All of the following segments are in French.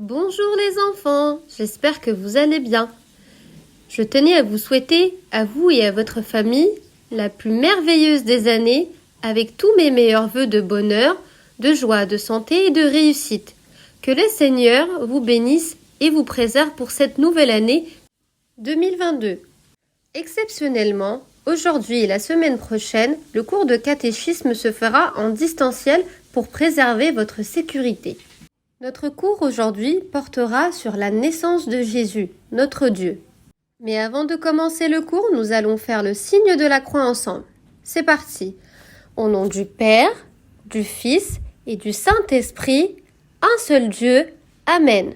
Bonjour les enfants, j'espère que vous allez bien. Je tenais à vous souhaiter, à vous et à votre famille, la plus merveilleuse des années, avec tous mes meilleurs vœux de bonheur, de joie, de santé et de réussite. Que le Seigneur vous bénisse et vous préserve pour cette nouvelle année 2022. Exceptionnellement, aujourd'hui et la semaine prochaine, le cours de catéchisme se fera en distanciel pour préserver votre sécurité. Notre cours aujourd'hui portera sur la naissance de Jésus, notre Dieu. Mais avant de commencer le cours, nous allons faire le signe de la croix ensemble. C'est parti. Au nom du Père, du Fils et du Saint-Esprit, un seul Dieu. Amen.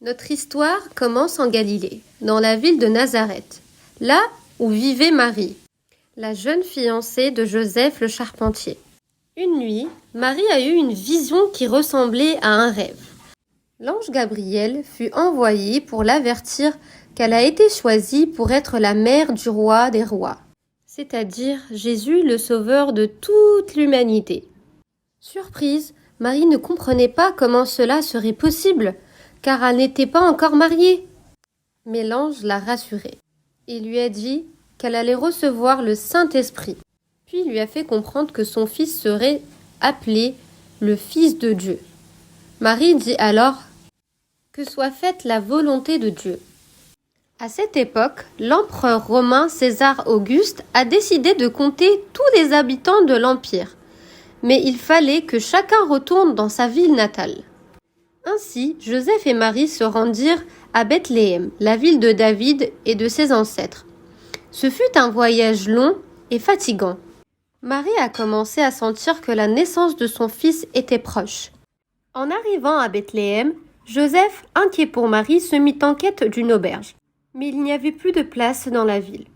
Notre histoire commence en Galilée, dans la ville de Nazareth, là où vivait Marie, la jeune fiancée de Joseph le charpentier. Une nuit, Marie a eu une vision qui ressemblait à un rêve. L'ange Gabriel fut envoyé pour l'avertir qu'elle a été choisie pour être la mère du roi des rois, c'est-à-dire Jésus, le sauveur de toute l'humanité. Surprise, Marie ne comprenait pas comment cela serait possible, car elle n'était pas encore mariée. Mais l'ange l'a rassurée et lui a dit qu'elle allait recevoir le Saint-Esprit. Puis lui a fait comprendre que son fils serait appelé le Fils de Dieu. Marie dit alors « Que soit faite la volonté de Dieu ». À cette époque, l'empereur romain César Auguste a décidé de compter tous les habitants de l'Empire. Mais il fallait que chacun retourne dans sa ville natale. Ainsi, Joseph et Marie se rendirent à Bethléem, la ville de David et de ses ancêtres. Ce fut un voyage long et fatigant. Marie a commencé à sentir que la naissance de son fils était proche. En arrivant à Bethléem, Joseph, inquiet pour Marie, se mit en quête d'une auberge. Mais il n'y avait plus de place dans la ville.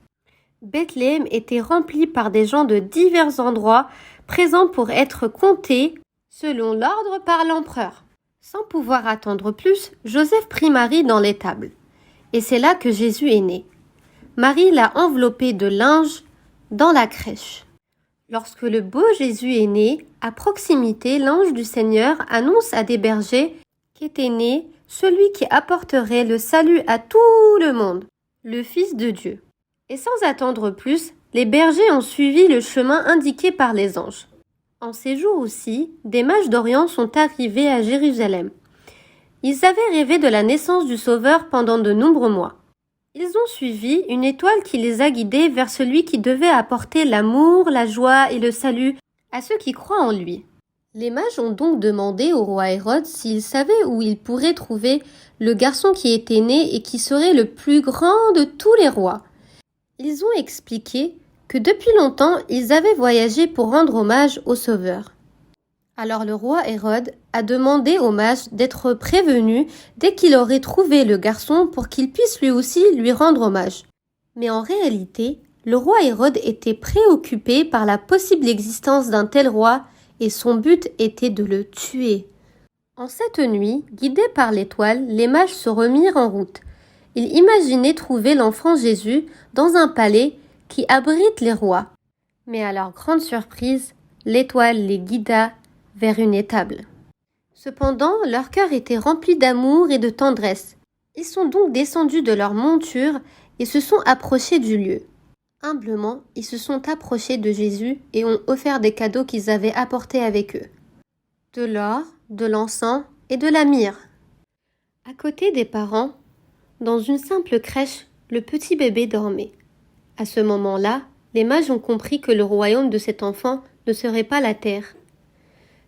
Bethléem était remplie par des gens de divers endroits, présents pour être comptés selon l'ordre par l'empereur. Sans pouvoir attendre plus, Joseph prit Marie dans l'étable. Et c'est là que Jésus est né. Marie l'a enveloppé de linge dans la crèche. Lorsque le beau Jésus est né, à proximité, l'ange du Seigneur annonce à des bergers qu'était né celui qui apporterait le salut à tout le monde, le Fils de Dieu. Et sans attendre plus, les bergers ont suivi le chemin indiqué par les anges. En ces jours aussi, des mages d'Orient sont arrivés à Jérusalem. Ils avaient rêvé de la naissance du Sauveur pendant de nombreux mois. Ils ont suivi une étoile qui les a guidés vers celui qui devait apporter l'amour, la joie et le salut à ceux qui croient en lui. Les mages ont donc demandé au roi Hérode s'il savait où il pourrait trouver le garçon qui était né et qui serait le plus grand de tous les rois. Ils ont expliqué que depuis longtemps, ils avaient voyagé pour rendre hommage au Sauveur. Alors le roi Hérode a demandé aux mages d'être prévenus dès qu'il aurait trouvé le garçon pour qu'il puisse lui aussi lui rendre hommage. Mais en réalité, le roi Hérode était préoccupé par la possible existence d'un tel roi et son but était de le tuer. En cette nuit, guidés par l'étoile, les mages se remirent en route. Ils imaginaient trouver l'enfant Jésus dans un palais qui abrite les rois. Mais à leur grande surprise, l'étoile les guida vers une étable. Cependant, leur cœur était rempli d'amour et de tendresse. Ils sont donc descendus de leur monture et se sont approchés du lieu. Humblement, ils se sont approchés de Jésus et ont offert des cadeaux qu'ils avaient apportés avec eux. De l'or, de l'encens et de la myrrhe. À côté des parents, dans une simple crèche, le petit bébé dormait. À ce moment-là, les mages ont compris que le royaume de cet enfant ne serait pas la terre.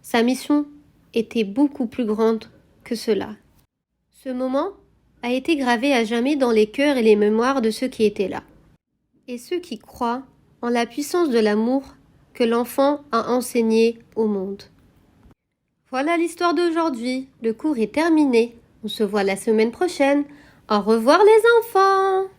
Sa mission était beaucoup plus grande que cela. Ce moment a été gravé à jamais dans les cœurs et les mémoires de ceux qui étaient là. Et ceux qui croient en la puissance de l'amour que l'enfant a enseigné au monde. Voilà l'histoire d'aujourd'hui. Le cours est terminé. On se voit la semaine prochaine. Au revoir les enfants!